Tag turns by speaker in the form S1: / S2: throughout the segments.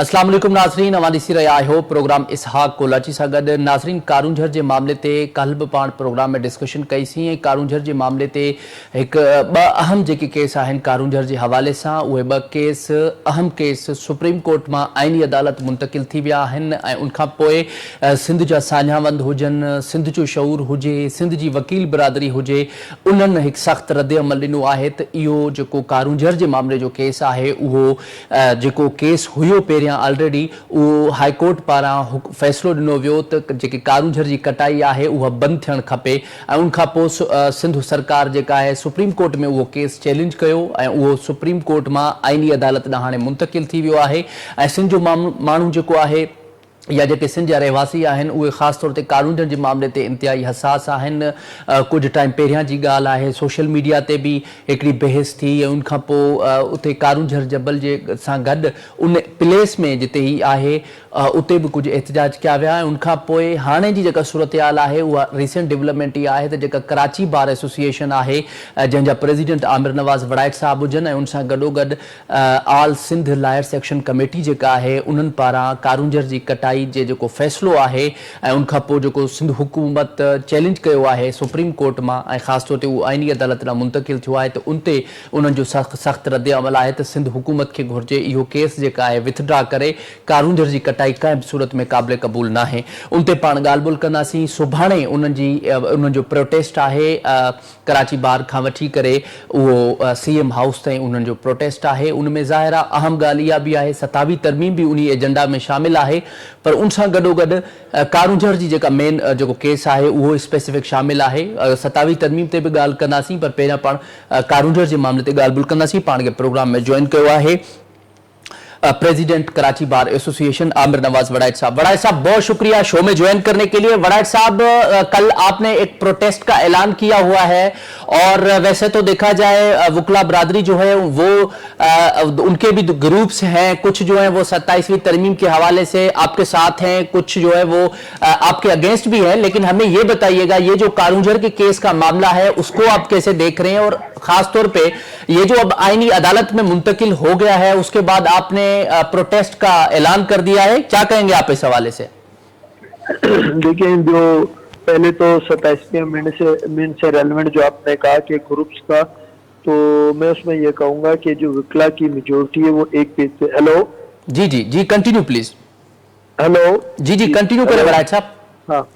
S1: अस्सलाम वालेकुम नाज़रीन, अवां ॾिसी रहिया आहियो प्रोग्राम इसहाक कोलाची सां गॾु। नाज़रीन, कारूंझर जे मामले ते कल्ह बि पाण प्रोग्राम में डिस्कशन कईसीं ऐं कारूंझर जे मामले ते ॿ अहम जेके केस आहिनि कारूंझर जे हवाले सां, उहे ॿ केस अहम केस सुप्रीम कोर्ट मां आइनी अदालत मुंतक़िल थी विया आहिनि ऐं उनखां पोइ सिंध जा सान्यावंद हुजनि, सिंध जो शऊर हुजे, सिंध जी वकील बिरादरी हुजे, उन्हनि हिकु सख़्तु रद्द अमल ॾिनो आहे त इहो जेको कारूंझर जे मामले जो केस आहे उहो जेको केस हुयो पहिरियां ऑलरेडी उहो हाई कोर्ट पारां फ़ैसिलो ॾिनो वियो त जेकी कारूंझर जी कटाई आहे उहा बंदि थियणु खपे ऐं उनखां पोइ सिंध सरकार जेका आहे सुप्रीम कोर्ट में उहो केस चैलेंज कयो ऐं उहो सुप्रीम कोर्ट मां आइनी अदालत ॾांहुं हाणे मुंतक़िल थी वियो आहे ऐं सिंध जो माण्हू जेको आहे या जेके सिंध जा रहवासी आहिनि उहे ख़ासि तौर ते कारूंझर जे मामले ते इंतिहाई हसास आहिनि। कुझु टाइम पहिरियां जी ॻाल्हि आहे, सोशल मीडिया ते बि हिकिड़ी बहस थी ऐं उनखां पोइ उते कारूंझर जबल जे सां गॾु उन प्लेस में जिते ही आहे उते बि कुझु एहतजाज कया विया ऐं उनखां पोइ हाणे जी जेका सूरत हाल आहे उहा रीसेंट डेवलपमेंट इहा आहे त जेका कराची बार एसोसिएशन आहे जंहिंजा प्रेसिडेंट आमिर नवाज़ वड़ाइट साहब हुजनि ऐं उन सां गॾोगॾु all Sindh lawyer section committee जेका आहे उन्हनि पारां कारूंझर जी कटाई जे जेको फ़ैसिलो आहे ऐं उनखां पोइ जेको सिंध हुकूमत चैलेंज कयो आहे सुप्रीम कोर्ट मां ऐं ख़ासि तौर ते उहो आइनी अदालत ॾांहुं मुंतक़िल थियो आहे त उन ते उन्हनि जो सख़्तु रद्द अमल आहे त सिंध हुकूमत खे घुरिजे इहो केस जेका आहे विथड्रा करे। कारूंझर जी कटाई कंहिं बि सूरत में क़ाबिल क़बूल न आहे। उन ते पाण ॻाल्हि ॿोल कंदासीं। सुभाणे उन्हनि जो प्रोटेस्ट आहे कराची बार खां वठी करे उहो CM हाउस ताईं उन्हनि जो प्रोटेस्ट आहे। उन में ज़ाहिर आहे अहम ॻाल्हि इहा बि आहे 27 तरमीम बि उन एजेंडा में शामिल आहे, पर उन सां गॾोगॾु कारूंझर जी जेका मेन जेको केस आहे उहो स्पेसिफिक शामिल आहे। 27 तरमीम ते बि ॻाल्हि कंदासीं, पर पहिरियां पाण कारूंझर जे मामले ते ॻाल्हि ॿोल कंदासीं। पाण खे प्रोग्राम में जॉइन कयो आहे president Karachi bar association Aamir Nawaz वड़ाइट साहब। वड़ाइट साहब, बहुत शुक्रिया शो में ज्वाइन करने के लिए। वड़ाइट साहब, कल आपने एक प्रोटेस्ट का ऐलान किया हुआ है और वैसे तो देखा जाए वकला बरादरी जो है वो उनके भी ग्रुप्स हैं, कुछ जो है वो 27वीं तरमीम के हवाले से आपके साथ हैं, कुछ जो है वो आपके अगेंस्ट भी है, लेकिन हमें ये बताइएगा ये जो कारूंझर के केस का मामला है उसको आप कैसे देख रहे हैं और खास तौर पे ये जो अब आइनी अदालत में मुंतकिल हो गया है उसके बाद आपने प्रोटेस्ट का ऐलान कर दिया है, क्या कहेंगे आप इस हवाले से?
S2: देखिए, जो पहले तो 27वें अमेंडमेंट से रेलेवेंट जो आपने कहा कि ग्रुप्स का, तो मैं उसमें ये कहूंगा कि जो वकला की मेजोरिटी है वो एक पेज पे। Hello
S1: ji continue please.
S2: Hello
S1: ji continue करें वड़ाइट साहब।
S2: हाँ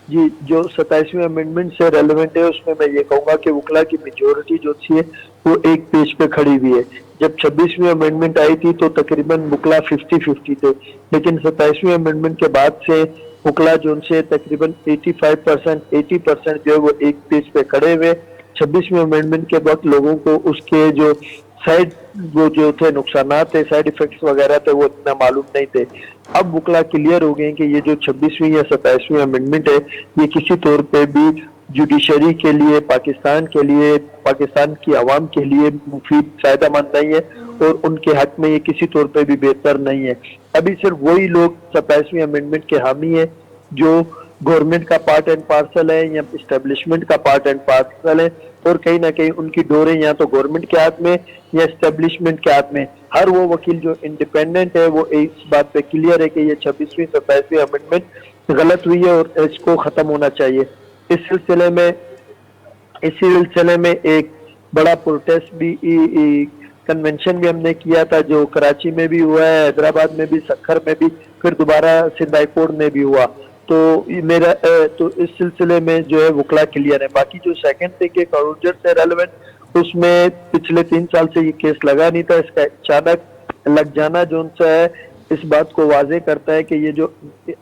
S2: जी, जो 27वें अमेंडमेंट से रेलेवेंट है उसमें मैं ये कहूंगा कि वकला की मेजोरिटी जो थी वो एक पेज पे खड़ी हुई है। जब 26वीं अमेंडमेंट आई थी तो तकरीबन वकला 50-50 थे, लेकिन 27वें अमेंडमेंट के बाद से वकला जो उनसे तकरीबन 80% जो है वो एक पेज पे खड़े हुए। 26वें अमेंडमेंट के वक्त लोगों को उसके जो साइड वो जो थे नुकसानात थे, साइड इफेक्ट्स वगैरह थे, वो इतना मालूम नहीं थे। अब वकला क्लियर हो गए कि ये जो 26वीं या 27वीं अमेंडमेंट है ये किसी तौर पे भी जुडिशरी के लिए, पाकिस्तान के लिए, पाकिस्तान की आवाम के लिए मुफीद फायदेमंद नहीं है और उनके हक में ये किसी तौर पे भी बेहतर नहीं है। अभी सिर्फ वही लोग 27वीं अमेंडमेंट के हामी है जो गवर्नमेंट का पार्ट एंड पार्सल है या एस्टेब्लिशमेंट का पार्ट एंड पार्सल है, और कहीं ना कहीं उनकी डोरें या तो गवर्नमेंट के हाथ में या एस्टेब्लिशमेंट के हाथ में। हर वो वकील जो इंडिपेंडेंट है वो इस बात पे क्लियर है कि ये 26वीं 27वीं अमेंडमेंट गलत हुई है और इसको खत्म होना चाहिए। इस सिलसिले में एक बड़ा प्रोटेस्ट भी, कन्वेंशन भी हमने किया था, जो कराची में भी हुआ है, हैदराबाद में भी, सक्खर में भी, फिर दोबारा सिंध हाई कोर्ट में भी हुआ। तो मेरा तो इस सिलसिले में जो है वकला क्लियर है। बाकी जो सेकंड थे कि कारूंझर से रेलेवेंट, उसमें पिछले 3 साल से ये केस लगा नहीं था, इसका अचानक लग जाना जो उनसे है इस बात को वाजे करता है कि ये जो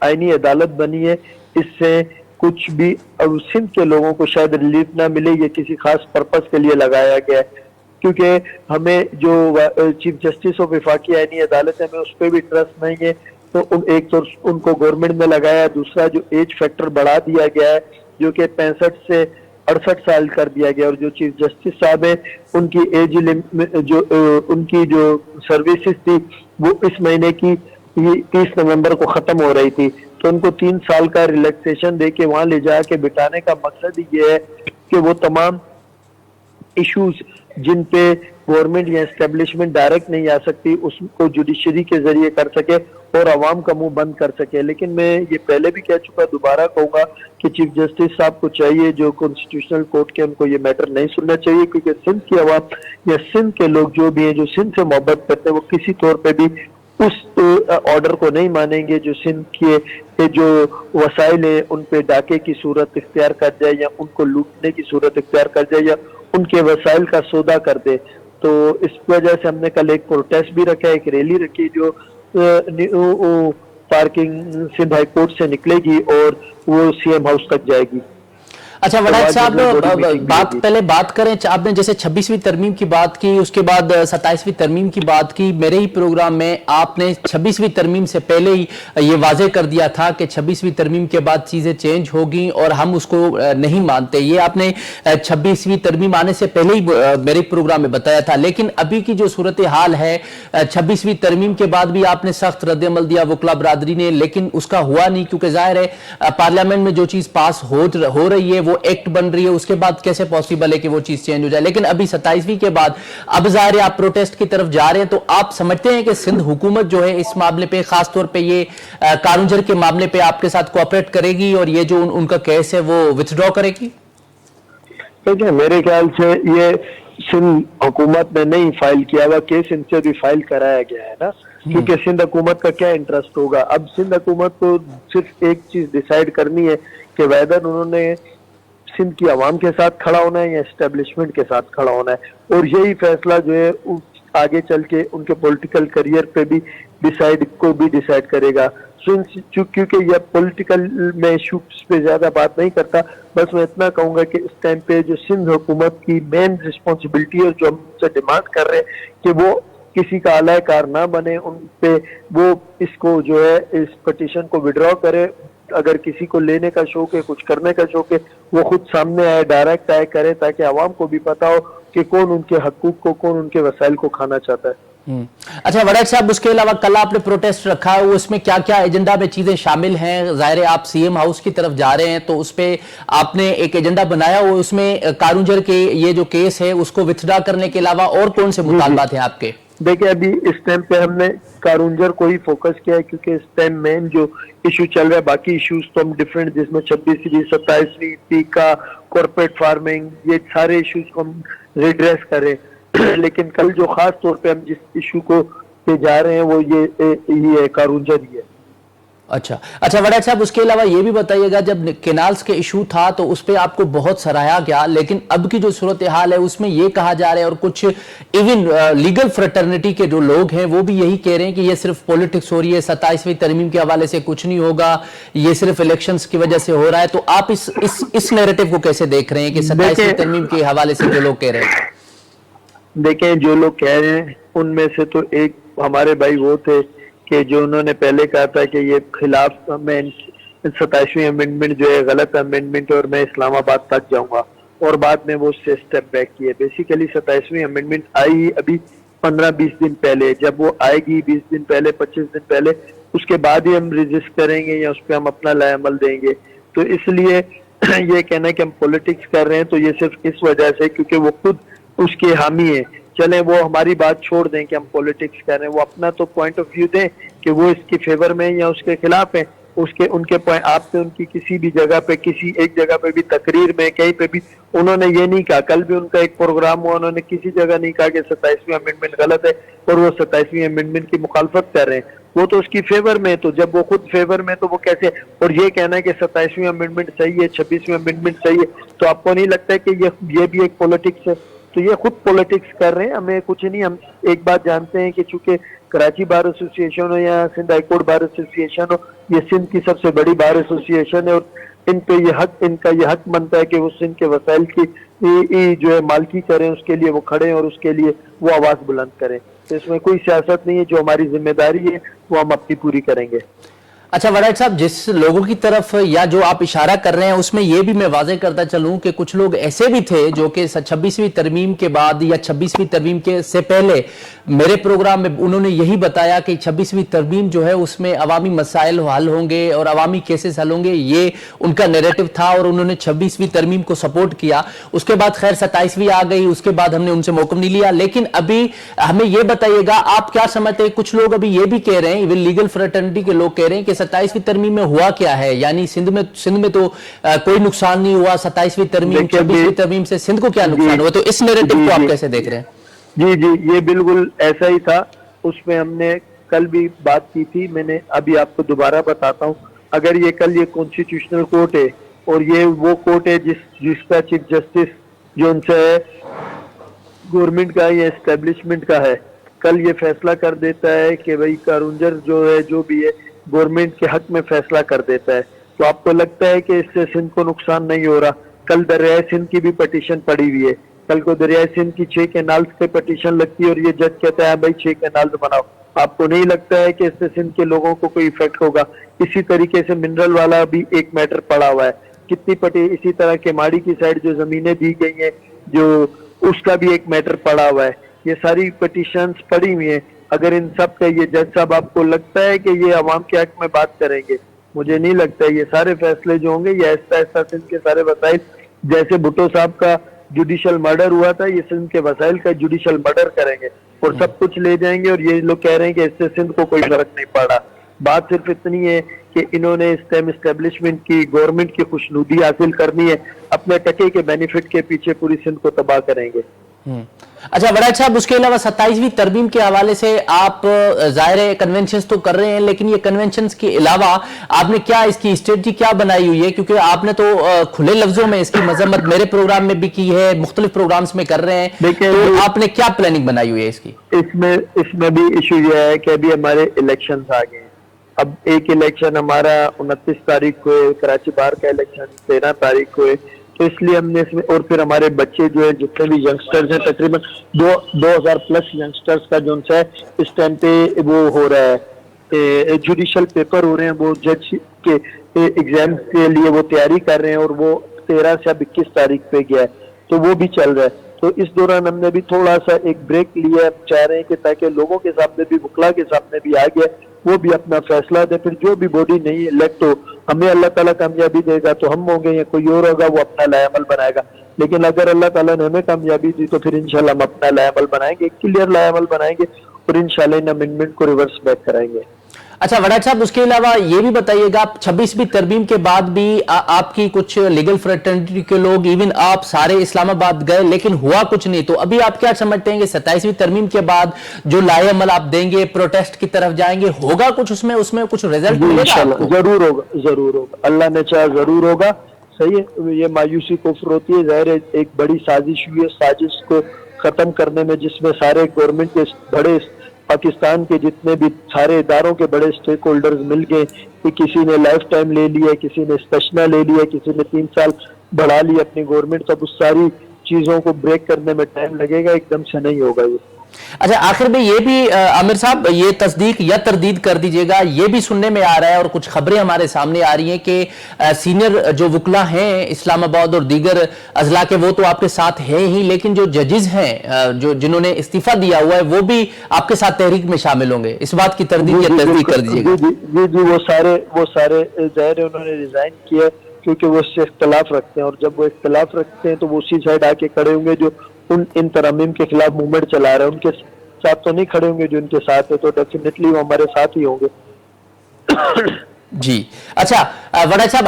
S2: आइनी अदालत बनी है इससे कुछ भी अब सिंध के लोगों को शायद रिलीफ ना मिले, ये किसी खास पर्पस के लिए लगाया गया है। क्योंकि हमें जो चीफ जस्टिस ऑफ वफाकी आइनी अदालत है हमें उस पर भी ट्रस्ट नहीं है, तो एक तो उनको गवर्नमेंट में लगाया, दूसरा जो एज फैक्टर बढ़ा दिया गया है जो कि 65 से 68 साल कर दिया गया, और जो चीफ जस्टिस साहब है उनकी एज जो उनकी जो सर्विसेज थी वो इस महीने की 30 नवंबर को खत्म हो रही थी, तो उनको 3 साल का रिलैक्सेशन दे के वहां ले जा के बिठाने का मकसद ही ये है कि वो तमाम इश्यूज जिन पे गवर्नमेंट या एस्टेब्लिशमेंट डायरेक्ट नहीं आ सकती उसको जुडिशरी के जरिए कर सके, اور عوام کا منہ بند کر سکے. لیکن میں یہ پہلے بھی کہہ چکا, دوبارہ کہوں گا کہ چیف جسٹس صاحب کو چاہیے, جو کانسٹیٹیوشنل کورٹ کے, ان کو یہ میٹر نہیں سننا چاہیے, کیونکہ سندھ کی عوام یا سندھ کے لوگ جو بھی ہیں جو سندھ سے محبت کرتے ہیں وہ کسی طور پہ بھی اس آرڈر کو نہیں مانیں گے جو سندھ کے جو وسائل ہیں ان پہ ڈاکے کی صورت اختیار کر جائے یا ان کو لوٹنے کی صورت اختیار کر جائے یا ان کے وسائل کا سودا کر دے. تو اس وجہ سے ہم نے کل ایک پروٹیسٹ بھی رکھا ہے, ایک ریلی رکھی جو پارکنگ سندھ ہائی کورٹ سے نکلے گی اور وہ سی ایم ہاؤس تک جائے گی.
S1: اچھا وڈائک صاحب, پہلے بات کریں, آپ نے جیسے 26ویں ترمیم کی بات کی, اس کے بعد 27ویں ترمیم کی بات کی. میرے ہی پروگرام میں آپ نے 26ویں ترمیم سے پہلے ہی یہ واضح کر دیا تھا کہ 26ویں ترمیم کے بعد چیزیں چینج ہوگی اور ہم اس کو نہیں مانتے. یہ آپ نے 26ویں ترمیم آنے سے پہلے ہی میرے پروگرام میں بتایا تھا. لیکن ابھی کی جو صورتحال ہے, 26ویں ترمیم کے بعد بھی آپ نے سخت رد عمل دیا وکلا برادری نے, لیکن اس کا ہوا نہیں, کیونکہ ظاہر ہے پارلیمنٹ میں جو چیز پاس ہو رہی ہے وہ ایکٹ بن رہی ہے, اس کے بعد کیسے پاسبل ہے کہ وہ چیز چینج ہو جائے. لیکن ابھی 27ویں کے بعد اب ظاہر ہے آپ پروٹیسٹ کی طرف جا رہے ہیں, تو آپ سمجھتے ہیں کہ سندھ حکومت جو ہے اس معاملے پہ, خاص طور پہ یہ کارونجھر کے معاملے پہ آپ کے ساتھ کوآپریٹ کرے گی اور یہ جو ان کا کیس ہے وہ وتھڈرا کرے گی؟
S2: دیکھیں میرے خیال سے یہ سندھ حکومت نے نہیں فائل کیا ہوا کیس, ان سے بھی فائل کرایا گیا ہے نا, کیونکہ سندھ حکومت کا کیا انٹرسٹ ہوگا. اب سندھ حکومت کو صرف ایک چیز ڈیسائیڈ کرنی ہے کہ ویدر انہوں نے سندھ کی عوام کے ساتھ کھڑا ہونا ہے یا اسٹیبلشمنٹ کے ساتھ کھڑا ہونا ہے, اور یہی فیصلہ جو ہے آگے چل کے ان کے پولیٹیکل کریئر پہ بھی ڈیسائیڈ کرے گا. کیونکہ یہ پولیٹیکل میں ایشوز پہ زیادہ بات نہیں کرتا, بس میں اتنا کہوں گا کہ اس ٹائم پہ جو سندھ حکومت کی مین رسپانسبلٹی ہے, جو ہم سے ڈیمانڈ کر رہے ہیں کہ وہ کسی کا اعلی کار نہ بنے, ان پہ وہ اس کو جو ہے اس پٹیشن کو وڈرا کرے. اگر کسی کو لینے کا شوق ہے, کچھ کرنے کا شوق ہے, وہ خود سامنے آئے, ڈائریکٹ آئے کرے, تاکہ عوام کو بھی پتا ہو کہ کون ان کے حقوق کو, کون ان کے وسائل کو کھانا چاہتا ہے.
S1: اچھا وڈائک صاحب, اس کے علاوہ کل آپ نے پروٹیسٹ رکھا ہے, اس میں کیا کیا ایجنڈا میں چیزیں شامل ہیں؟ ظاہر ہے آپ سی ایم ہاؤس کی طرف جا رہے ہیں, تو اس پہ آپ نے ایک ایجنڈا بنایا, وہ اس میں کارونجھر کے یہ جو کیس ہے اس کو وتھڈرا کرنے کے علاوہ اور کون سے مطالبات ہیں آپ کے؟
S2: دیکھیں ابھی اس ٹائم پہ ہم نے کارونجھر کو ہی فوکس کیا ہے, کیونکہ اس ٹائم مین جو ایشو چل رہا ہے, باقی ایشوز تو ہم ڈیفرنٹ, جس میں 26ویں 27ویں ٹیکا, کارپوریٹ فارمنگ, یہ سارے ایشوز کو ہم ریڈریس کریں. لیکن کل جو خاص طور پہ ہم جس ایشو کو پہ جا رہے ہیں وہ یہ ہے, کارونجھر ہی ہے.
S1: اچھا وڈائک صاحب, اس کے علاوہ یہ بھی بتائیے گا, جب کینالز کے ایشو تھا تو اس پہ آپ کو بہت سراہا گیا, لیکن اب کی جو صورتحال ہے اس میں یہ کہا جا رہا ہے, اور کچھ ایون لیگل فریٹرنیٹی کے جو لوگ ہیں وہ بھی یہی کہہ رہے ہیں کہ یہ صرف پولیٹکس ہو رہی ہے, 27ویں ترمیم کے حوالے سے کچھ نہیں ہوگا, یہ صرف الیکشنز کی وجہ سے ہو رہا ہے. تو آپ اس نیریٹو کو کیسے دیکھ رہے ہیں کہ 27ویں ترمیم کے حوالے سے جو لوگ کہہ رہے ہیں؟
S2: دیکھیں جو لوگ کہہ رہے ہیں ان میں سے تو ایک ہمارے بھائی وہ تھے کہ جو انہوں نے پہلے کہا تھا کہ یہ خلاف میں 27ویں امینڈمنٹ جو ہے غلط امینڈمنٹ اور میں اسلام آباد تک جاؤں گا, اور بعد میں وہ اس سے اسٹیپ بیک کیے. بیسیکلی 27ویں امینڈمنٹ آئی ابھی 15-20 دن پہلے, جب وہ آئے گی 20 دن پہلے 25 دن پہلے, اس کے بعد ہی ہم رجسٹ کریں گے یا اس پہ ہم اپنا لائے عمل دیں گے. تو اس لیے یہ کہنا ہے کہ ہم پولیٹکس کر رہے ہیں تو یہ صرف اس وجہ سے کیونکہ وہ خود اس کے حامی ہیں. چلیں وہ ہماری بات چھوڑ دیں کہ ہم پولیٹکس کر رہے ہیں, وہ اپنا تو پوائنٹ آف ویو دیں کہ وہ اس کے فیور میں یا اس کے خلاف ہیں. ان کے پوائنٹ آپ سے ان کی کسی بھی جگہ پہ, کسی ایک جگہ پہ بھی تقریر میں کہیں پہ بھی انہوں نے یہ نہیں کہا. کل بھی ان کا ایک پروگرام ہوا, انہوں نے کسی جگہ نہیں کہا کہ 27ویں امینڈمنٹ غلط ہے اور وہ 27ویں امینڈمنٹ کی مخالفت کر رہے ہیں. وہ تو اس کی فیور میں, تو جب وہ خود فیور میں تو وہ کیسے, اور یہ کہنا ہے کہ 27ویں امینڈمنٹ صحیح ہے, 26ویں امینڈمنٹ صحیح ہے, تو آپ کو نہیں لگتا ہے کہ یہ بھی ایک پولیٹکس ہے؟ تو یہ خود پولیٹکس کر رہے ہیں, ہمیں کچھ نہیں. ہم ایک بات جانتے ہیں کہ چونکہ کراچی بار ایسوسی ایشن ہو یا سندھ ہائی کورٹ بار ایسوسی ایشن ہو, یہ سندھ کی سب سے بڑی بار ایسوسی ایشن ہے, اور ان پہ ان کا یہ حق بنتا ہے کہ وہ سندھ کے وسائل کی جو ہے مالکی کریں, اس کے لیے وہ کھڑے اور اس کے لیے وہ آواز بلند کریں. تو اس میں کوئی سیاست نہیں ہے, جو ہماری ذمہ داری ہے وہ ہم اپنی پوری کریں گے.
S1: अच्छा वड़ैच साहब, जिस लोगों की तरफ या जो आप इशारा कर रहे हैं उसमें ये भी मैं वाज़ेह करता चलूं कि कुछ लोग ऐसे भी थे जो कि 26वीं तरमीम के बाद या 26वीं तरमीम के से पहले मेरे प्रोग्राम में उन्होंने यही बताया कि 26वीं तरमीम जो है उसमें अवामी मसाइल हल होंगे और अवामी केसेस हल होंगे, ये उनका नैरेटिव था और उन्होंने 26वीं तरमीम को सपोर्ट किया। उसके बाद खैर 27वीं आ गई, उसके बाद हमने उनसे मौक़िफ़ नहीं लिया। लेकिन अभी हमें ये बताइएगा, आप क्या समझते हैं, कुछ लोग अभी ये भी कह रहे हैं, इवन लीगल फ्रेटर्निटी के लोग कह रहे हैं कि 27वीं तरमीम में हुआ क्या है, यानी सिंध में तो कोई नुकसान नहीं हुआ, 27वीं तरमीम 26वीं तरमीम से सिंध को क्या नुकसान हुआ, तो इस नैरेटिव को आप कैसे देख रहे हैं?
S2: जी जी, ये बिल्कुल ऐसा ही था। उसमें हमने कल भी बात की थी, मैंने अभी आपको बताता हूँ। अगर ये कल ये कॉन्स्टिट्यूशनल कोर्ट है और ये वो कोर्ट है जिसका चीफ जस्टिस जो उनसे है गवर्नमेंट का या एस्टेब्लिशमेंट का है, कल ये फैसला कर देता है कि भाई कारूंजर जो है जो भी है गवर्नमेंट के हक में फैसला कर देता है, तो आपको लगता है कि इससे सिंध को नुकसान नहीं हो रहा? कल दरियाए सिंध की भी पटिशन पड़ी हुई है, कल को दरियाए सिंध की 6 कैनाल्स पे पटिशन लगती है और ये जज कहता है भाई 6 कैनाल्स बनाओ। आपको नहीं लगता है कि इससे सिंध के लोगों को कोई इफेक्ट होगा? इसी तरीके से मिनरल वाला भी एक मैटर पड़ा हुआ है, कितनी इसी तरह के माड़ी की साइड जो जमीनें दी गई हैं जो उसका भी एक मैटर पड़ा हुआ है। ये सारी पटिशंस पड़ी हुई हैं। अगर इन सब का ये जज साहब आपको लगता है कि ये अवाम के हक में बात करेंगे? मुझे नहीं लगता है। ये सारे फैसले जो होंगे ये ऐसा सिंध के सारे वसाइल, जैसे भुट्टो साहब का जुडिशल मर्डर हुआ था, ये सिंध के वसाइल का जुडिशल मर्डर करेंगे और सब कुछ ले जाएंगे और ये लोग कह रहे हैं कि इससे सिंध को कोई फर्क नहीं पड़ा। बात सिर्फ इतनी है कि इन्होंने इस टाइम एस्टेब्लिशमेंट की गवर्नमेंट की खुशनुदी हासिल करनी है, अपने टके के बेनिफिट के पीछे पूरी सिंध को तबाह करेंगे।
S1: अच्छा वड़ैच साहब, उसके अलावा 27वीं तरमीम के हवाले से आप जाहिर है कन्वेंशंस तो कर रहे हैं, लेकिन ये कन्वेंशंस के अलावा आपने क्या इसकी स्ट्रेटजी क्या बनाई हुई है? क्योंकि आपने तो खुले लफ्जों में इसकी मजम्मत मेरे प्रोग्राम में भी की है, मुख्तलिफ प्रोग्राम्स में कर रहे हैं, तो आपने क्या प्लानिंग बनाई हुई है इसकी?
S2: इसमें भी इशू यह है कि अभी हमारे इलेक्शन आ गए। अब एक इलेक्शन हमारा 29 तारीख को है, कराची बार का इलेक्शन 13 तारीख को है, तो इसलिए हमने इसमें, और फिर हमारे बच्चे जो है जितने भी यंगस्टर्स हैं तकरीबन 2000 प्लस यंगस्टर्स का जो है इस टाइम पे वो हो रहा है, जुडिशल पेपर हो रहे हैं, वो जज के एग्जाम के लिए वो तैयारी कर रहे हैं और वो 13 से 21 तारीख पे गया है, तो वो भी चल रहा है। तो इस दौरान हमने भी थोड़ा सा एक ब्रेक लिया, चाह रहे हैं कि ताकि लोगों के सामने भी, वकला के सामने भी आ गया, वो भी अपना फैसला दे। फिर जो भी बॉडी नहीं इलेक्ट हो, हमें अल्लाह ताला कामयाबी देगा तो हम होंगे या कोई और होगा, वो अपना लाएमल बनाएगा। लेकिन अगर अल्लाह ताला ने हमें कामयाबी दी तो फिर इंशाल्लाह हम अपना लाएमल बनाएंगे, क्लियर लाएमल बनाएंगे और इंशाल्लाह इन अमेंडमेंट को रिवर्स बैक कराएंगे।
S1: अच्छा वड़ैच साहब, उसके अलावा ये भी बताइएगा, 26वीं तरमीम के बाद भी आपकी कुछ लीगल फ्रेटर्निटी के लोग, इवन आप सारे इस्लामाबाद गए लेकिन हुआ कुछ नहीं, तो अभी आप क्या समझते हैं कि 27वीं तरमीम के बाद जो लाएअमल आप देंगे, प्रोटेस्ट की तरफ जाएंगे, होगा कुछ उसमें कुछ रिजल्ट मिलेगा?
S2: जरूर होगा, अल्लाह ने चाहा जरूर होगा। सही है, ये मायूसी कुफ्र होती है, जाहिर है एक बड़ी साजिश हुई है, साजिश को खत्म करने में जिसमें सारे गवर्नमेंट के बड़े, पाकिस्तान के जितने भी सारे इदारों के बड़े स्टेक होल्डर्स मिल गए, कि किसी ने लाइफ टाइम ले लिया, किसी ने स्टेशना ले लिया, किसी ने 3 साल बढ़ा ली अपनी गवर्नमेंट, तब उस सारी चीजों को ब्रेक करने में टाइम लगेगा, एकदम से नहीं होगा ये।
S1: अच्छा आखिर में ये भी आमिर साहब, ये तस्दीक या तरदीद कर दीजिएगा, ये भी सुनने में आ रहा है और कुछ खबरें हमारे सामने आ रही हैं कि सीनियर जो वकला हैं इस्लामाबाद और दीगर अजला के, वो तो आपके साथ हैं ही, लेकिन जो जजेस हैं जो जिन्होंने इस्तीफा दिया हुआ है वो भी आपके साथ तहरीक में शामिल होंगे, इस बात की तरदीद या तस्दीक कर दीजिएगा।
S2: जी, वो सारे जाहिर है उन्होंने रिजाइन किया क्योंकि वो इससे इख्तलाफ रखते हैं, और जब वो इख्तलाफ रखते हैं तो वो उसी साइड आके खड़े होंगे जो इन तरमीम के खिलाफ मूवमेंट चला रहे हैं, उनके साथ तो नहीं खड़े होंगे जो इनके साथ है, तो डेफिनेटली वो हमारे साथ ही होंगे।
S1: जी अच्छा वड़ैच साहब,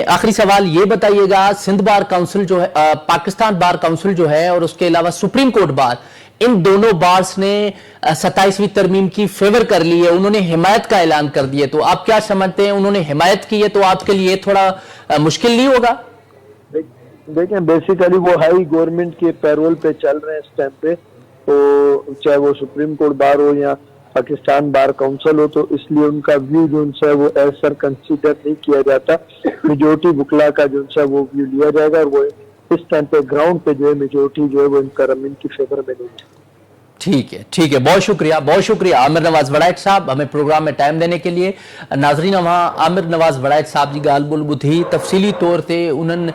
S1: आखिरी सवाल ये बताइएगा, सिंध बार काउंसिल जो है, पाकिस्तान बार काउंसिल जो है, और उसके अलावा सुप्रीम कोर्ट बार, इन दोनों बार्स ने 27वीं तरमीम की फेवर कर ली है, उन्होंने हिमायत का ऐलान कर दिया, तो आप क्या समझते हैं, उन्होंने हिमायत की है तो आपके लिए थोड़ा मुश्किल नहीं होगा?
S2: देखें, बेसिकली वो हाई गवर्नमेंट के पैरोल पे चल रहे हैं इस टाइम पे, तो चाहे वो सुप्रीम कोर्ट बार हो या पाकिस्तान बार काउंसिल हो, तो इसलिए उनका व्यू जो उनसे वो ऐसा कंसीडर नहीं किया जाता। मेजोरिटी वकला का जो उनसे वो व्यू लिया जाएगा, और वो इस टाइम पे ग्राउंड पे जो है मेजोरिटी जो है वो इनका रमीन की फेवर में नहीं है।
S1: ठीक है, बहुत शुक्रिया आमिर नवाज वड़ाइक साहब, हमें प्रोग्राम में टाइम देने के लिए। नाज़रीन, वहाँ आमिर नवाज वड़ाइक साहब जी ॻाल्हि ॿोल ॿुधी तफ़सीली तौर ते उन्हनि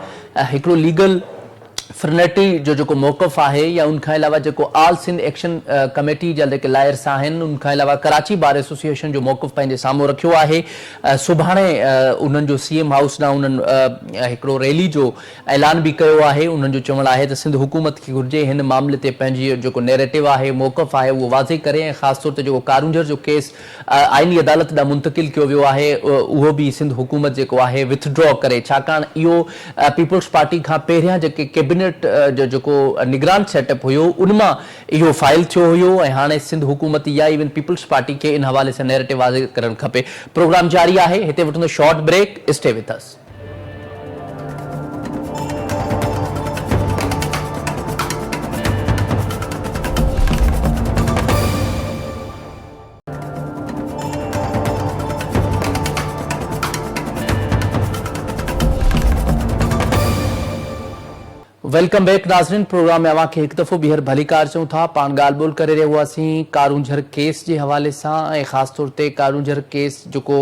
S1: हिकिड़ो लीगल फ्रनेटी जो मौक़िफ़ आहे या उनखां अलावा आल सिंध एक्शन कमेटी जा जेके लायर्स आहिनि, उनखां अलावा कराची बार एसोसिएशन जो मौक़िफ़ पंहिंजे साम्हूं रखियो आहे। सुभाणे उन्हनि जो CM हाउस ॾांहुं उन्हनि हिकिड़ो रैली जो ऐलान बि कयो आहे। उन्हनि जो चवणु आहे त सिंध हुकूमत खे घुरिजे हिन मामले ते पंहिंजी जेको नैरेटिव आहे, मौक़िफ़ आहे, उहो वाज़े करे ऐं ख़ासि तौर ते जेको कारूंझर जो केस आइनी अदालत ॾांहुं मुंतक़िल कयो वियो आहे, उहो बि सिंध हुकूमत जेको आहे विथड्रॉ करे, छाकाणि इहो पीपल्स पार्टी खां पहिरियां जेके कैबिनेट जो जेको निगरान सेटअप हुयो उन मां इहो फाइल थियो हुयो ऐं हाणे सिंध हुकूमत या इवन पीपल्स पार्टी खे इन हवाले सां नैरेटिव वाज़े करणु खपे। प्रोग्राम जारी आहे, हिते वठंदो short break, stay with us. Welcome back नाज़रीन, प्रोग्राम में अवांखे हिकु दफ़ो ॿीहर भलीकार चऊं था। पाण ॻाल्हि ॿोल करे रहिया हुआसीं कारूंझर केस जे हवाले सां ऐं ख़ासि तौर ते कारूंझर केस जेको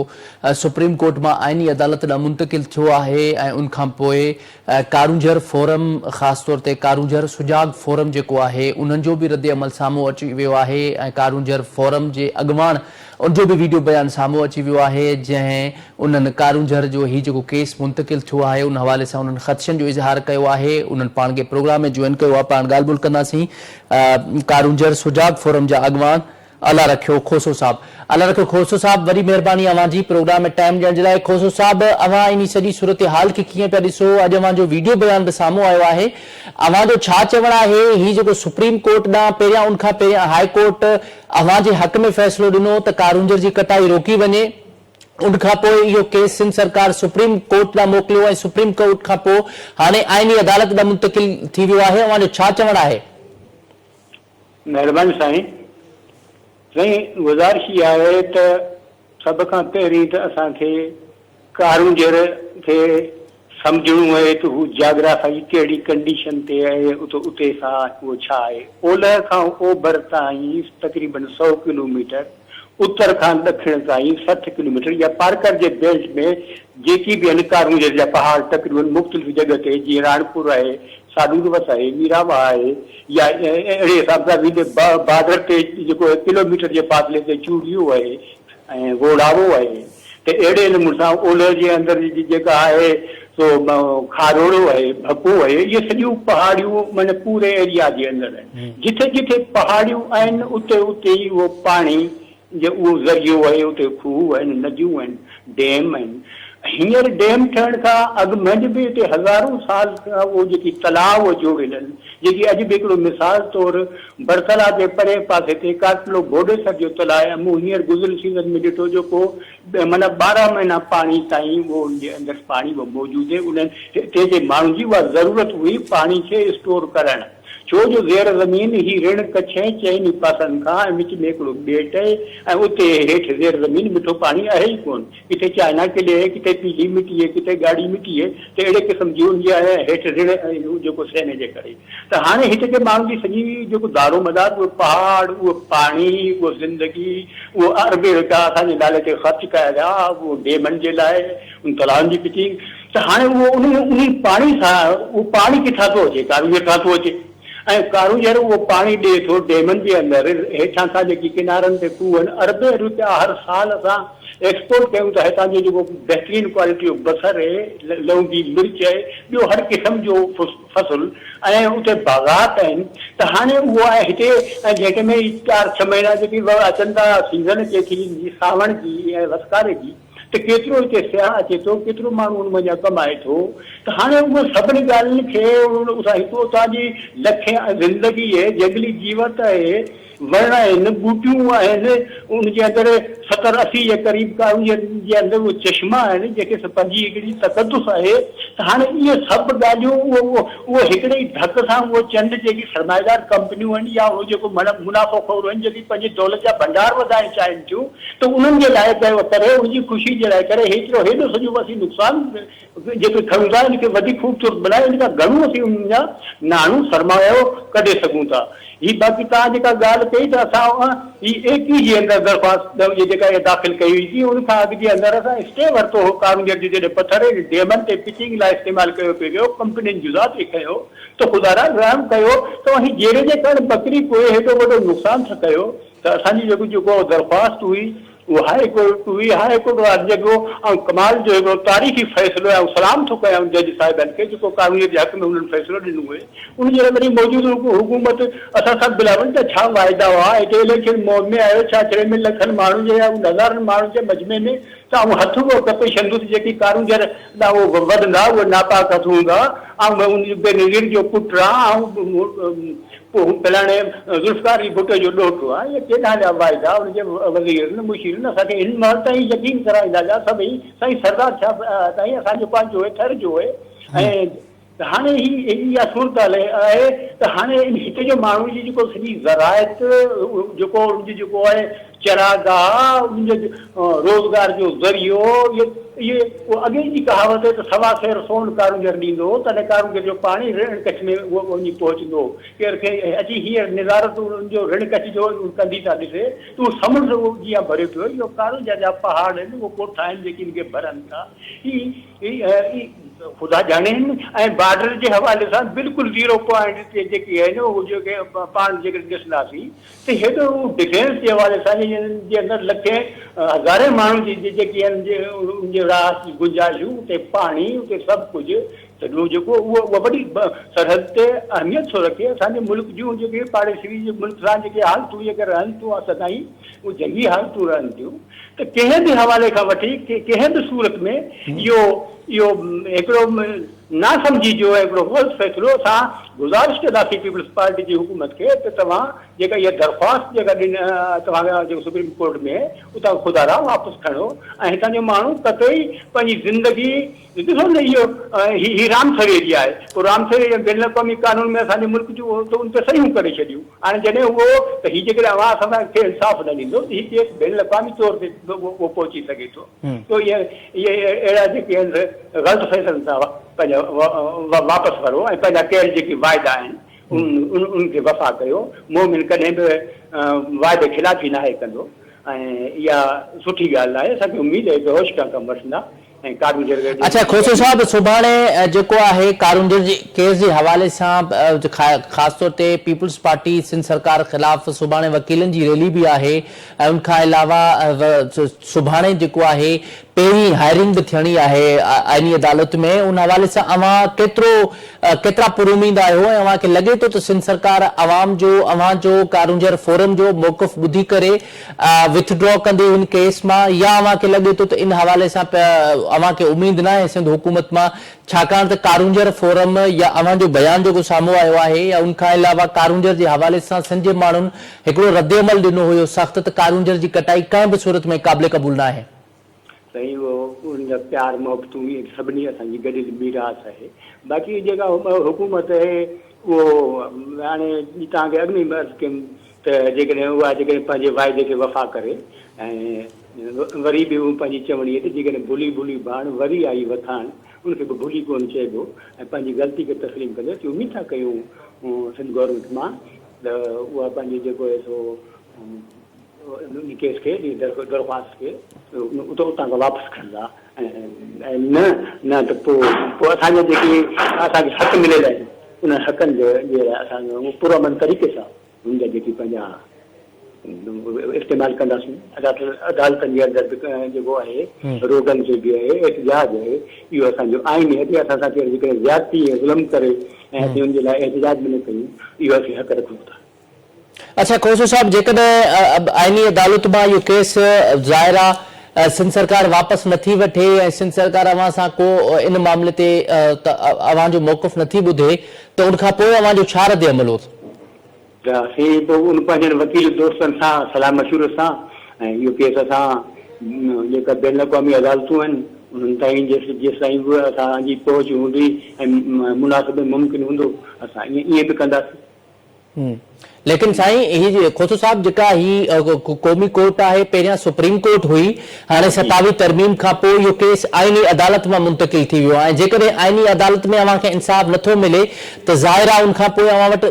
S1: सुप्रीम कोर्ट मां आइनी अदालत ॾांहुं मुंतक़िल थियो आहे ऐं उनखां पोइ कारूंझर फोरम, ख़ासि तौर ते कारूंझर सुजाग फोरम जेको आहे उन्हनि जो बि रद अमल साम्हूं अची वियो आहे ऐं कारूंझर फोरम जे अॻुवाण उनजो बि वीडियो बयान साम्हूं अची वियो आहे, जंहिं उन्हनि कारूंझर जो ही जेको केस मुंतक़िल थियो आहे उन हवाले सां उन्हनि ख़दशनि जो इज़हार कयो आहे। उन्हनि पाण खे प्रोग्राम में जॉइन कयो आहे। पाण ॻाल्हि ॿोल कंदासीं कारूंझर सुजाग फोरम जा अॻुवान अला रखियो खोसो साहब, वरी महिरबानी अवां जी प्रोग्राम में टाइम ॾियण जे लाइ। खोसो साहब, अवां इन सॼी सूरत हाल खे कीअं पिया ॾिसो? अॼु अवां जो वीडियो बयान बि साम्हूं आयो आहे, अवां जो छा चवणु आहे? ही जेको सुप्रीम कोर्ट ॾांहुं पहिरियां उनखां पहिरियां हाई कोर्ट अवां जे हक़ में फ़ैसिलो ॾिनो त कारूंझर जी कटाई रोकी वञे, उनखां पोइ इहो केस सिंध सरकार सुप्रीम कोर्ट ॾांहुं मोकिलियो ऐं सुप्रीम कोर्ट खां पोइ हाणे आइनी अदालत ॾांहुं मुंतक़िल थी वियो आहे, अवां जो छा चवणु आहे?
S3: महिरबानी साईं, गुज़ारिश ई आहे त सभ खां पहिरीं त असांखे कारूंझर खे सम्झणो आहे त हू जाग्राफी कहिड़ी कंडीशन ते आहे, उते सां उहो छा आहे। ओलह खां ओभर ताईं तक़रीबन 100 किलोमीटर, उत्तर खां ॾखिण ताईं 60 किलोमीटर या पारकर जे बेल्ट में जेकी बि आहिनि कारूंझर जा पहाड़ तक़रीबन मुख़्तलिफ़ जॻह ते, जीअं राणपुर आहे, साडूरवस आहे, मीरावा आहे, या अहिड़े हिसाब सां बार्डर ते जेको किलोमीटर जे फ़ासिले ते चूड़ियो आहे ऐं गोड़ावो आहे, त अहिड़े नमूने सां ओलह जे अंदरि जेका आहे सो खारोड़ो आहे, भपो आहे, इहे सॼियूं पहाड़ियूं माना पूरे एरिया जे अंदरि आहिनि। जिथे जिथे पहाड़ियूं आहिनि उते उते ई उहो पाणी जो उहो ज़रियो आहे, उते खूह आहिनि, नदियूं आहिनि, डैम आहिनि। हींअर डैम ठहण खां अॻु मंझि बि हिते हज़ारों साल खां उहो जेकी तलाउ जोड़ियल आहिनि, जेकी अॼु बि हिकिड़ो मिसाल तौर बरतला जे परे पासे ते काटलो बोडेसर जो तलाउ आहे, मूं हींअर गुज़िरियल सीज़न में ॾिठो जेको माना 12 महीना पाणी ताईं उहो उनजे अंदरि पाणी उहो मौजूदु आहे। उन्हनि हिते जे माण्हुनि जी उहा ज़रूरत हुई पाणी खे स्टोर करणु, छो जो ज़ेर ज़मीन ही ऋण कच्छ चइनी पासनि खां ऐं विच में हिकिड़ो ॿेट आहे ऐं उते हेठि ज़ेर ज़मीन मिठो पाणी आहे ई कोन, किथे चाइना किले आहे, किथे पीली मिटी आहे, किथे ॻाढ़ी मिटी आहे, त अहिड़े क़िस्म जी हुनजी आहे हेठि ऋण जेको सहने जे करे। त हाणे हिते जे माण्हुनि जी सॼी जेको दारो मदार उहो पहाड़, उहो पाणी, उहो ज़िंदगी, उहो अरबे रुपया असांजे नाले ते ख़र्च कया विया, उहो डेमनि जे लाइ, उन तलाउनि जी पिचिंग, त हाणे उहो उन पाणी सां उहो पाणी किथां थो अचे? कारूंझर खां थो अचे ऐं कारूंझर उहो पाणी ॾिए थो डेमनि जे अंदरि, हेठां खां जेकी किनारनि ते खूह आहिनि, अरबे रुपया हर साल असां एक्सपोर्ट कयूं था। हितां जो जेको बहितरीन क्वालिटी जो बसर आहे, लौंगी मिर्च आहे, ॿियो हर क़िस्म जो फसल ऐं उते बाग़ात आहिनि। त हाणे उहो आहे हिते, ऐं जंहिं में 4-6 महीना जेकी अचनि था सीज़न अचे थी सावण जी ऐं वसकारे जी, त केतिरो हिते सियाह अचे थो, केतिरो माण्हू उन वञा कमाए थो। त हाणे उहो सभिनी ॻाल्हियुनि खे हितां जी लखे ज़िंदगी आहे, जंगली जीवत आहे, वण आहिनि, ॿूटियूं आहिनि, उनजे अंदरि 70-80 जे क़रीब कारूंझर जे अंदरि उहे चश्मा आहिनि जेके पंहिंजी हिकिड़ी तक़दुस आहे। त हाणे इहे सभु ॻाल्हियूं उहो हिकिड़े ई धक सां उहो चंद जेकी सरमाएदार कंपनियूं आहिनि या उहो जेको मुनाफ़ोख़ोर आहिनि जेकी पंहिंजी दौलत जा भंडार वधाइण चाहिनि थियूं त उन्हनि जे लाइ कयो करे उनजी ख़ुशी जे लाइ करे हेतिरो हेॾो सॼो असीं नुक़सानु जेके खणूं था इनखे वधीक ख़ूबसूरत बनाए इन खां घणो असीं उन्हनि जा नाणो सरमायो कढे सघूं था। ही बाक़ी तव्हां जेका ॻाल्हि कई त असां ही एकी जे अंदरि दरख़्वास्त जेका दाख़िल कई हुई थी उन खां अॻु जे अंदरि असां स्टे वरितो हो कानून जे जॾहिं पथर डेमनि ते पिचिंग लाइ इस्तेमालु कयो पियो कंपनियुनि जुदा ते कयो त ख़ुदा रहम कयो त ही जहिड़े जे कारण बकरी पोइ हेॾो वॾो नुक़सानु था कयो त असांजी जेको दरख़्वास्त हुई वो हाई कोर्ट हुई हाई कोर्ट वारो जेको ऐं कमाल जो हिकिड़ो तारीख़ी फ़ैसिलो आहे सलाम थो कयां जज साहिबनि खे जेको कानून जे हक़ में उन्हनि फ़ैसिलो ॾिनो हुए उनजे लाइ वरी मौजूदु हुकूमत असां सभु बिलावनि त छा वाइदा हुआ हिते इलेक्शन मोड में आयो छा 6 लखनि माण्हुनि जे या हज़ारनि माण्हुनि जे मजमे में त हथु उहो कपे छंदुसि जेकी कारूंजर उहो वधंदा उहे नापाक हथु हूंदा ऐं उन बेनज़ीर जो पुटु आहे ऐं फलाणे ज़ुल्फ़िकार भुट्टो जो ॾोहिटो आहे इहे केॾा जा वाइदा उनजे वज़ीरनि मुशीरनि असांखे हिन महिल ताईं यकीन कराईंदा हुआ सभई साईं सरदार छा साईं असांजो पंहिंजो हुए थर जो हुए ऐं हाणे ही इहा सूरत आहे त हाणे हिते जो माण्हू जी जेको सॼी ज़रायत जेको उनजी जेको आहे चरागाह उनजो रोज़गार जो ज़रियो इहे अॻे जी कहावत आहे त सवा सेर सोन कारूंगर ॾींदो तॾहिं कारूंगर जो पाणी ऋण कच्छ में उहो वञी पहुचंदो केर खे अची हींअर निज़ारत उनजो ऋण कच्छ जो कंदी था ॾिसे त उहो समुंड जीअं भरे पियो इहो कारूंगर जा पहाड़ आहिनि उहो कोठा आहिनि जेके इनखे भरनि था ही ख़ुदा ॼाणे ऐं बॉर्डर जे हवाले सां बिल्कुलु 0 पॉइंट ते जेकी आहिनि उहो जेके पाण जेके ॾिसंदासीं त हेॾो डिफेंस जे हवाले सां जे अंदरि लखे हज़ारे माण्हुनि जी जेकी आहिनि उनजे राहत जी गुंजाइशूं उते पाणी उते सभु कुझु सॼो जेको उहो वॾी सरहद ते अहमियत छो रखे असांजे मुल्क जूं जेके पाड़ेसरी जे मुल्क सां जेके हालतूं जेके रहनि थियूं सदाईं उहे जंगी हालतूं रहनि थियूं त कंहिं बि हवाले खां वठी कंहिं बि सूरत में इहो हिकिड़ो ना सम्झी जो हिकिड़ो ग़लति फ़ैसिलो असां गुज़ारिश कंदासीं पीपल्स पार्टी जी हुकूमत खे त तव्हां जेका इहा दरख़्वास्त जेका तव्हांजा जेको सुप्रीम कोर्ट में उतां ख़ुदा वापसि खणो ऐं हितां जो माण्हू कतई पंहिंजी ज़िंदगी ॾिसो न इहो रामथरे जी आहे पोइ रामथरे बैन अक़वामी कानून में असांजे मुल्क जूं त उन ते सहियूं करे छॾियूं हाणे जॾहिं उहो त हीअ जेकॾहिं असांखे इंसाफ़ न ॾींदो त हीअ केस बैन अक़वामी तौर ते उहो पहुची सघे थो तो इहे अहिड़ा जेके आहिनि ग़लति फ़ैसिलनि सां पंहिंजा वापसि करो ऐं पंहिंजा कयल जेके वाइदा आहिनि उनखे वफ़ा कयो मोमिन कॾहिं बि वाइदे ख़िलाफ़ी नाहे कंदो ऐं इहा सुठी ॻाल्हि आहे असांखे उमेदु आहे त होश खां कमु वठंदा ऐं कारूंजर
S1: अच्छा खोसो साहब सुभाणे जेको आहे कारूंजर जे केस जे हवाले सां ख़ासि तौर ते पीपल्स पार्टी सिंध सरकार ख़िलाफ़ सुभाणे वकीलनि जी रैली बि आहे ऐं उनखां अलावा सुभाणे जेको आहे पहिरीं हायरिंग बि थियणी आहे आइनी अदालत में उन हवाले सां अवां केतिरा पुरुमीद आहियो ऐं अव्हांखे लॻे थो त सिंध सरकार अव्हांजो कारूंजर फोरम जो मौक़िफ़ ॿुधी करे विथड्रॉ कंदे हिन केस मां या अव्हांखे लॻे थो त इन हवाले सां अव्हांखे उमेद न आहे सिंध हुकूमत मां छाकाणि त कारूंजर फोरम या अव्हांजो बयान जेको साम्हूं आयो आहे या उनखां अलावा कारूंजर जे हवाले सां सिंध जे माण्हुनि हिकिड़ो रद्दअमल ॾिनो हुयो सख़्त त कारूंजर जी कटाई कंहिं बि सूरत में क़ाबिल क़बूल न आहे
S3: सही उनजा प्यार मोहबतूं सभिनी असांजी गॾियल मीरास आहे बाक़ी जेका हुकूमत आहे उहो हाणे तव्हांखे अॻु में अर्ज़ु कयुमि त जेकॾहिं उहा पंहिंजे वाइदे खे वफ़ा करे ऐं वरी बि उहो पंहिंजी चवणीअ ते जेकॾहिं भुली भाण वरी आई वथाण उनखे बि भुली कोन चइबो ऐं पंहिंजी ग़लती खे तस्लीम कंदो कि उमेद था कयूं सिंध गवर्नमेंट मां त उहा पंहिंजी जेको आहे सो केस खे दरख़्वास्त खे उतां खां वापसि खणंदा ऐं न त पोइ असांजा जेके असांखे हक़ मिलियल आहिनि उन हक़नि जे लाइ असांजो पुरअमन तरीक़े सां हुनजा जेके पंहिंजा इस्तेमालु कंदासीं अदालतनि जे अंदरि जेको आहे रोगन जो बि आहे एहतजाज आहे इहो असांजो आइन आहे असां सां जेकॾहिं ज़्यादती ऐं ज़ुल्म करे ऐं असीं हुनजे लाइ एहतजाज बि न कयूं इहो असीं हक़ रखूं था।
S1: अच्छा खोसो साहब जेकॾहिं आइनी अदालत मां इहो केस ज़ाहिर आहे सिंध सरकार वापसि नथी वठे ऐं सिंध सरकार अव्हां सां को इन मामले ते अव्हांजो मौक़िफ़ नथी ॿुधे त उनखां पोइ अव्हांजो छा रद्द अमल हो
S3: त असीं पोइ उन पंहिंजनि वकील दोस्तनि सां सलाह मशूर सां ऐं इहो केस असां जेका बैन अक़वामी अदालतूं आहिनि उन्हनि ताईं जेसि ताईं बि असांजी पहुच हूंदी ऐं मुनासिब मुमकिन हूंदो असां ईअं बि कंदासीं।
S1: लेकिन साईं ही खोसो साहब जेका ही क़ौमी कोर्ट आहे पहिरियां सुप्रीम कोर्ट हुई, हाणे 27 तरमीम खां पोइ इहो केस आइनी अदालत मां मुंतकिल थी वियो आहे। जेकॾहिं आइनी अदालत में अव्हांखे इंसाफ़ नथो मिले त ज़ाहिर आहे उन खां पोइ अव्हां वटि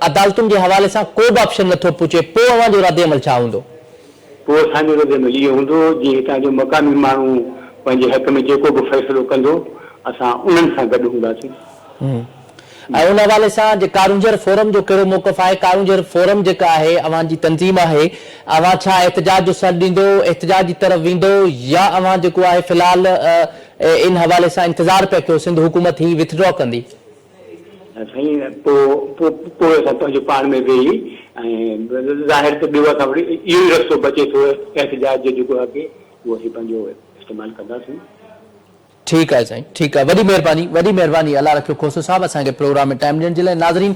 S1: अदालतुनि जे हवाले सां को बि ऑप्शन नथो पुछे, पोइ अव्हांजो रद्द अमल छा हूंदो?
S3: पोइ असांजो रद्द अमल इहो हूंदो जीअं हितां जो मक़ामी माण्हू पंहिंजे हक़ में जेको बि फ़ैसिलो कंदो असां उन्हनि सां गॾु हूंदासीं।
S1: ऐं उन हवाले सां जे कारूंझर फोरम जो कहिड़ो मौक़िफ़ आहे? कारूंझर फोरम जेका आहे अव्हांजी तंज़ीम आहे, अव्हां छा एहतजाज जो सॾु ॾींदो, एहतजाज जी तरफ़ वेंदो, या अव्हां जेको आहे फ़िलहाल इन हवाले सां इंतज़ारु पिया कयो सिंध हुकूमत ही विथड्रॉ कंदी?
S3: साईं पोइ असां पंहिंजो पाण में वेही ऐं ज़ाहिर त ॿियो असां वटि इहो ई रस्तो बचे थो एहतजाज जो जेको आहे उहो असीं पंहिंजो इस्तेमालु कंदासीं।
S1: ठीक है साईं, ठीक है, वॾी महिरबानी अल्लाह रखियो खोसो साहब असांखे प्रोग्राम में टाइम ॾियण जे लाइ। नाज़रीन,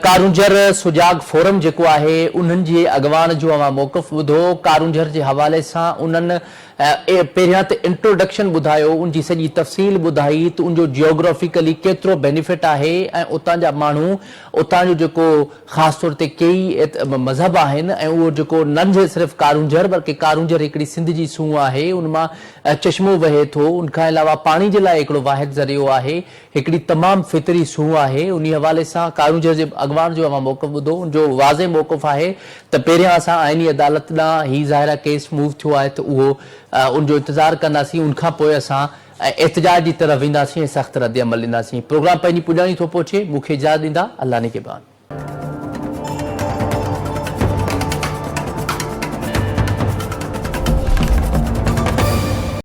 S1: कारूंझर सुजाग फोरम जेको आहे उन्हनि जे अॻवान जो अवां मौक़िफ़ ॿुधो। कारूंझर जे हवाले सां उन्हनि पहिरियां त इंट्रोडक्शन ॿुधायो, उनजी सॼी तफ़सील ॿुधाई त उनजो जियोग्राफिकली केतिरो बेनिफिट आहे ऐं उतां जा माण्हू, उतां जो जेको ख़ासि तौर ते कई मज़हब आहिनि ऐं उहो जेको न सिर्फ़ु कारूंझर बल्कि कारूंझर हिकिड़ी सिंध जी सूंह आहे, उन मां चश्मो वहे थो, उनखां अलावा पाणी जे लाइ हिकिड़ो वाहिद ज़रियो आहे, हिकिड़ी तमामु फितरी सूंह आहे। उन हवाले सां कारूंझर जे अॻवान जो अवां मौक़िफ़ ॿुधो, उनजो वाज़े मौक़िफ़ आहे त पहिरियां असां आइनी अदालत ॾांहुं ही ज़ाहिर केस मूव थियो आहे त उहो उनजो इंतज़ारु कंदासीं, उनखां पोइ असां एहतजाज जी तरफ़ वेंदासीं ऐं सख़्त रद्द अमल ॾींदासीं। प्रोग्राम पंहिंजी पुॼाणी थो पहुचे, मूंखे इजाज़त ॾींदा, अल्लाह ने के बाद।